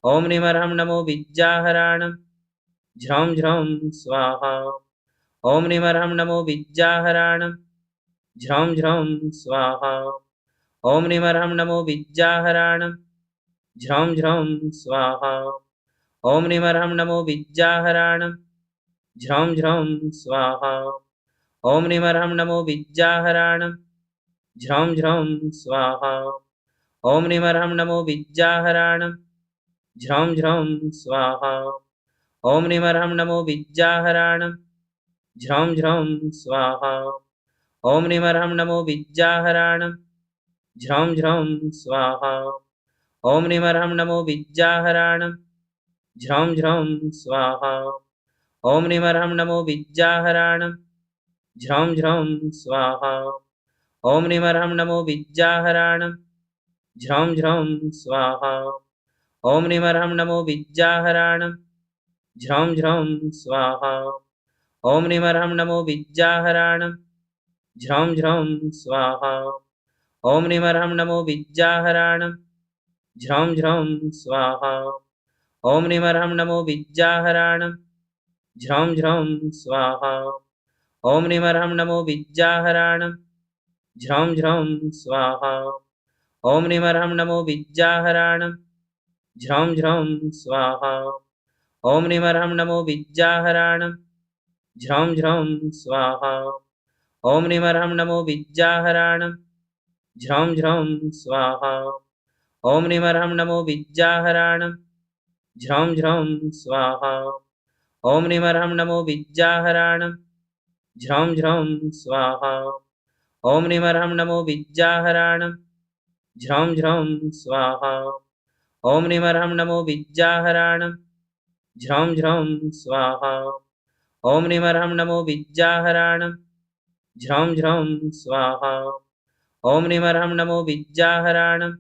ॐ निमर्हं नमो विद्याहराणं झ्रौं झ्रौं स्वाहा। ॐ निमर्हं नमो विद्याहराणं झ्रौं झ्रौं स्वाहा। ॐ निमर्हं नमो विद्याहराणं झ्रौं झ्रौं स्वाहा। ॐ निमर्हं नमो विद्याहराणं झ्रौं झ्रौं स्वाहा। ॐ निमर्हं नमो विद्याहराणं झ्रौं झ्रौं स्वाहा। ॐ निमर्हं नमो विद्याहराणं झ्रौं झ्रौं स्वाहा। ॐ निमर्हं नमो विद्याहराणं झ्रौं झ्रौं स्वाहा। ॐ निमर्हं नमो विद्याहराणं झ्रौं झ्रौं स्वाहा। ॐ निमर्हं नमो विद्याहराणं झ्रौं झ्रौं स्वाहा। ॐ निमर्हं नमो विद्याहराणं झ्रौं झ्रौं स्वाहा। ॐ निमर्हं नमो विद्याहराणं झ्रौं झ्रौं स्वाहा। ॐ निमर्हं नमो विद्याहराणं झ्रौं झ्रौं स्वाहा। ॐ निमर्हं नमो विद्याहराणं झ्रौं झ्रौं स्वाहा। ॐ निमर्हं नमो विद्याहराणं झ्रौं झ्रौं स्वाहा। ॐ निमर्हं नमो विद्याहराणं झ्रौं झ्रौं स्वाहा। ॐ निमर्हं नमो विद्याहराणं झ्रौं झ्रौं स्वाहा। ॐ निमर्हं नमो विद्याहराणं झ्रौं झ्रौं स्वाहा। ॐ निमर्हं नमो विद्याहराणं झ्रौं झ्रौं स्वाहा। ॐ निमर्हं नमो विद्याहराणं झ्रौं झ्रौं स्वाहा। ॐ निमर्हं नमो विद्याहराणं झ्रौं झ्रौं स्वाहा। ॐ निमर्हं नमो विद्याहराणं झ्रौं झ्रौं स्वाहा। ॐ निमर्हं नमो विद्याहराणं झ्रौं झ्रौं स्वाहा। ॐ निमर्हं नमो विद्याहराणं झ्रौं झ्रौं स्वाहा। ॐ निमर्हं नमो विद्याहराणं झ्रौं झ्रौं स्वाहा। ॐ निमर्हं नमो विद्याहराणं झ्रौं झ्रौं स्वाहा। ॐ निमर्हं नमो विद्याहराणं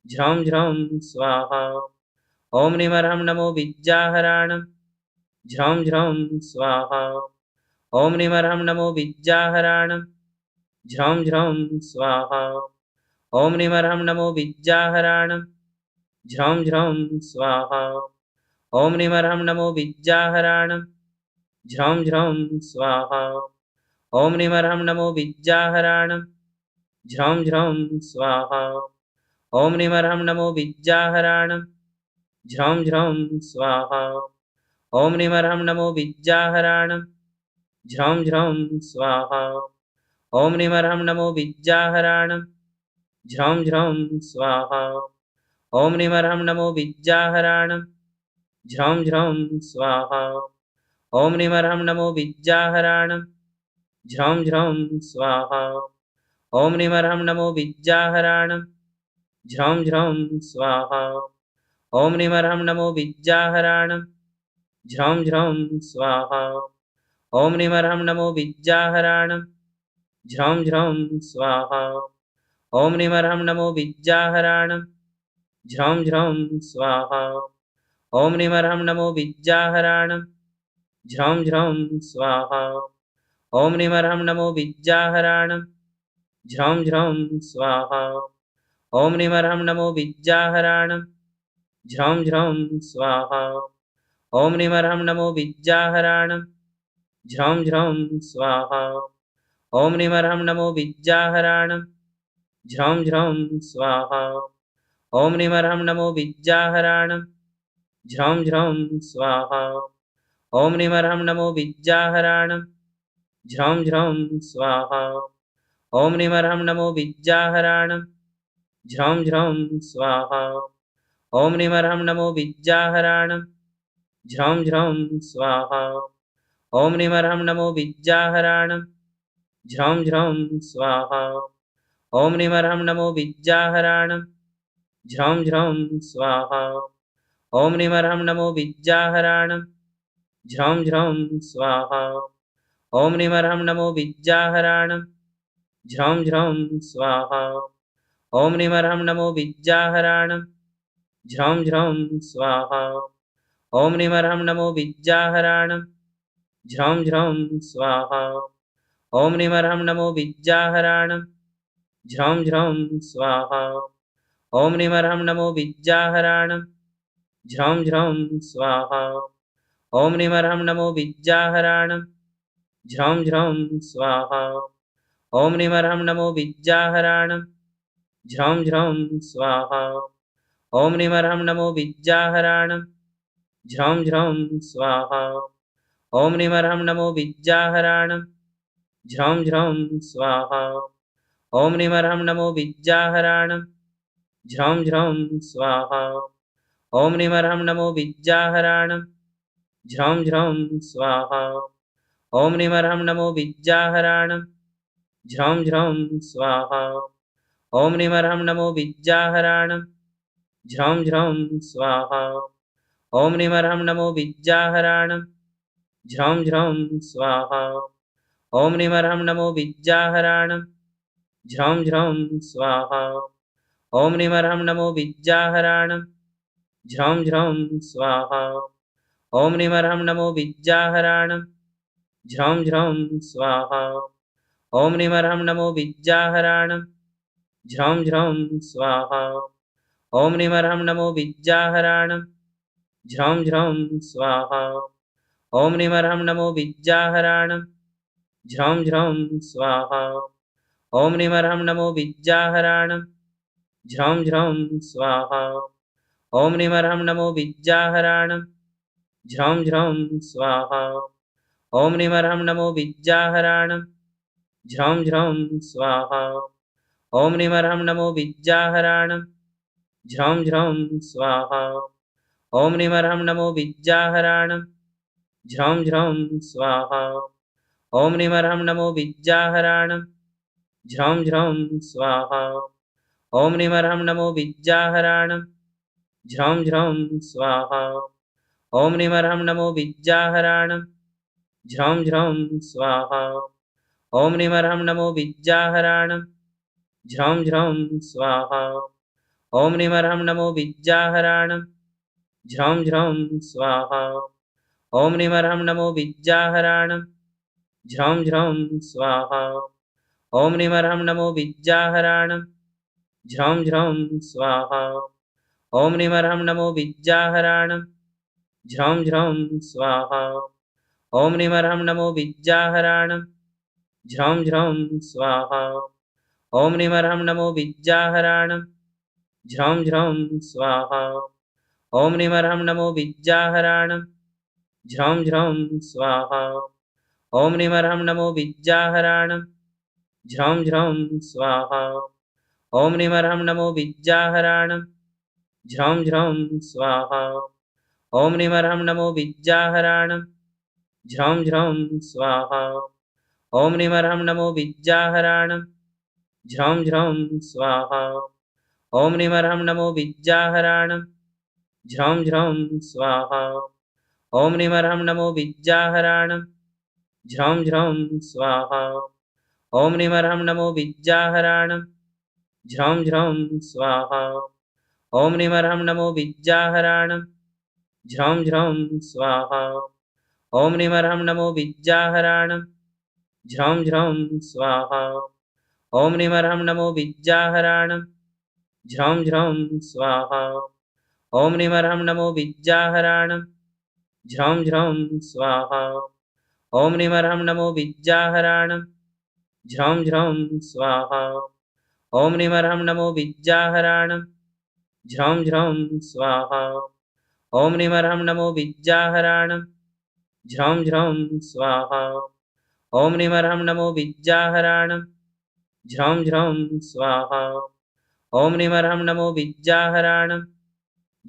झ्रौं झ्रौं स्वाहा। ॐ निमर्हं नमो विद्याहराणं झ्रौं झ्रौं स्वाहा। ॐ निमर्हं नमो विद्याहराणं झ्रौं झ्रौं स्वाहा। ॐ निमर्हं नमो विद्याहराणं झ्रौं झ्रौं स्वाहा। ॐ निमर्हं नमो विद्याहराणं झ्रौं झ्रौं स्वाहा। ॐ निमर्हं नमो विद्याहराणं झ्रौं झ्रौं स्वाहा। ॐ निमर्हं नमो विद्याहराणं झ्रौं झ्रौं स्वाहा। ॐ निमर्हं नमो विद्याहराणं झ्रौं झ्रौं स्वाहा। ॐ निमर्हं नमो विद्याहराणं झ्रौं झ्रौं स्वाहा। ॐ निमर्हं नमो विद्याहराणं झ्रौं झ्रौं स्वाहा। ॐ निमर्हं नमो विद्याहराणं झ्रौं झ्रौं स्वाहा। ॐ निमर्हं नमो विद्याहराणं झ्रौं झ्रौं स्वाहा। ॐ निमर्हं नमो विद्याहराणं झ्रौं झ्रौं स्वाहा। ॐ निमर्हं नमो विद्याहराणं झ्रौं झ्रौं स्वाहा। ॐ निमर्हं नमो विद्याहराणं झ्रौं झ्रौं स्वाहा। ॐ निमर्हं नमो विद्याहराणं झ्रौं झ्रौं स्वाहा। ॐ निमर्हं नमो विद्याहराणं झ्रौं झ्रौं स्वाहा। ॐ निमर्हं नमो विद्याहराणं झ्रौं झ्रौं स्वाहा। ॐ निमर्हं नमो विद्याहराणं झ्रौं झ्रौं स्वाहा। ॐ निमर्हं नमो विद्याहराणं झ्रौं झ्रौं स्वाहा। ॐ निमर्हं नमो विद्याहराणं झ्रौं झ्रौं स्वाहा। ॐ निमर्हं नमो विद्याहराणं झ्रौं झ्रौं स्वाहा। ॐ निमर्हं नमो विद्याहराणं झ्रौं झ्रौं स्वाहा। ॐ निमर्हं नमो विद्याहराणं झ्रौं झ्रौं स्वाहा। ॐ निमर्हं नमो विद्याहराणं झ्रौं झ्रौं स्वाहा। ॐ निमर्हं नमो विद्याहराणं झ्रौं झ्रौं स्वाहा। ॐ निमर्हं नमो विद्याहराणं झ्रौं झ्रौं स्वाहा। ॐ निमर्हं नमो विद्याहराणं झ्रौं झ्रौं स्वाहा। ॐ निमर्हं नमो विद्याहराणं झ्रौं झ्रौं स्वाहा। ॐ निमर्हं नमो विद्याहराणं झ्रौं झ्रौं स्वाहा। ॐ निमर्हं नमो विद्याहराणं झ्रौं झ्रौं स्वाहा। ॐ निमर्हं नमो विद्याहराणं झ्रौं झ्रौं स्वाहा। ॐ निमर्हं नमो विद्याहराणं झ्रौं झ्रौं स्वाहा। ॐ निमर्हं नमो विद्याहराणं झ्रौं झ्रौं स्वाहा। ॐ निमर्हं नमो विद्याहराणं झ्रौं झ्रौं स्वाहा। ॐ निमर्हं नमो विद्याहराणं झ्रौं झ्रौं स्वाहा। ॐ निमर्हं नमो विद्याहराणं झ्रौं झ्रौं स्वाहा। ॐ निमर्हं नमो विद्याहराणं झ्रौं झ्रौं स्वाहा। ॐ निमर्हं नमो विद्याहराणं झ्रौं झ्रौं स्वाहा। ॐ निमर्हं नमो विद्याहराणं झ्रौं झ्रौं स्वाहा। ॐ निमर्हं नमो विद्याहराणं झ्रौं झ्रौं स्वाहा। ॐ निमर्हं नमो विद्याहराणं झ्रौं झ्रौं स्वाहा। ॐ निमर्हं नमो विद्याहराणं झ्रौं झ्रौं स्वाहा। ॐ निमर्हं नमो विद्याहराणं झ्रौं झ्रौं स्वाहा। ॐ निमर्हं नमो विद्याहराणं झ्रौं झ्रौं स्वाहा। ॐ निमर्हं नमो विद्याहराणं झ्रौं झ्रौं स्वाहा। ॐ निमर्हं नमो विद्याहराणं झ्रौं झ्रौं स्वाहा। ॐ निमर्हं नमो विद्याहराणं झ्रौं झ्रौं स्वाहा। ॐ निमर्हं नमो विद्याहराणं झ्रौं झ्रौं स्वाहा। ॐ निमर्हं नमो विद्याहराणं झ्रौं झ्रौं स्वाहा। ॐ निमर्हं नमो विद्याहराणं झ्रौं झ्रौं स्वाहा। ॐ निमर्हं नमो विद्याहराणं झ्रौं झ्रौं स्वाहा। ॐ निमर्हं नमो विद्याहराणं झ्रौं झ्रौं स्वाहा। ॐ निमर्हं नमो विद्याहराणं झ्रौं झ्रौं स्वाहा। ॐ निमर्हं नमो विद्याहराणं झ्रौं झ्रौं स्वाहा। ॐ निमर्हं नमो विद्याहराणं झ्रौं झ्रौं स्वाहा। ॐ निमर्हं नमो विद्याहराणं झ्रौं झ्रौं स्वाहा। ॐ निमर्हं नमो विद्याहराणं झ्रौं झ्रौं स्वाहा। ॐ निमर्हं नमो विद्याहराणं झ्रौं झ्रौं स्वाहा। ॐ निमर्हं नमो विद्याहराणं झ्रौं झ्रौं स्वाहा। ॐ निमर्हं नमो विद्याहराणं झ्रौं झ्रौं स्वाहा। ॐ निमर्हं नमो विद्याहराणं झ्रौं झ्रौं स्वाहा। ॐ निमर्हं नमो विद्याहराणं झ्रौं झ्रौं स्वाहा। ॐ निमर्हं नमो विद्याहराणं झ्रौं झ्रौं स्वाहा। ॐ निमर्हं नमो विद्याहराणं झ्रौं झ्रौं स्वाहा। ॐ निमर्हं नमो विद्याहराणं झ्रौं झ्रौं स्वाहा। ॐ निमर्हं नमो विद्याहराणं झ्रौं झ्रौं स्वाहा। ॐ निमर्हं नमो विद्याहराणं झ्रौं झ्रौं स्वाहा। ॐ निमर्हं नमो विद्याहराणं झ्रौं झ्रौं स्वाहा। ॐ निमर्हं नमो विद्याहराणं झ्रौं झ्रौं स्वाहा। ॐ निमर्हं नमो विद्याहराणं झ्रौं झ्रौं स्वाहा। ॐ निमर्हं नमो विद्याहराणं झ्रौं झ्रौं स्वाहा। ॐ निमर्हं नमो विद्याहराणं झ्रौं झ्रौं स्वाहा। ॐ निमर्हं नमो विद्याहराणं झ्रौं झ्रौं स्वाहा। ॐ निमर्हं नमो विद्याहराणं झ्रौं झ्रौं स्वाहा। ॐ निमर्हं नमो विद्याहराणं झ्रौं झ्रौं स्वाहा। ॐ निमर्हं नमो विद्याहराणं झ्रौं झ्रौं स्वाहा। ॐ निमर्हं नमो विद्याहराणं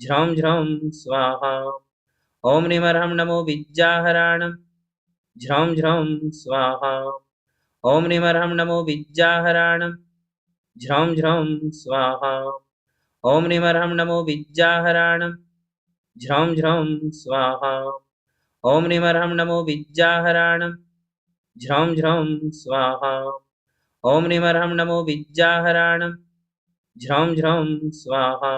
झ्रौं झ्रौं स्वाहा। ॐ निमर्हं नमो विद्याहराणं झ्रौं झ्रौं स्वाहा। ॐ निमर्हं नमो विद्याहराणं झ्रौं झ्रौं स्वाहा। ॐ निमर्हं नमो विद्याहराणं झ्रौं झ्रौं स्वाहा। ॐ निमर्हं नमो विद्याहराणं झ्रौं झ्रौं स्वाहा। ॐ निमर्हं नमो विद्याहराणं झ्रौं झ्रौं स्वाहा।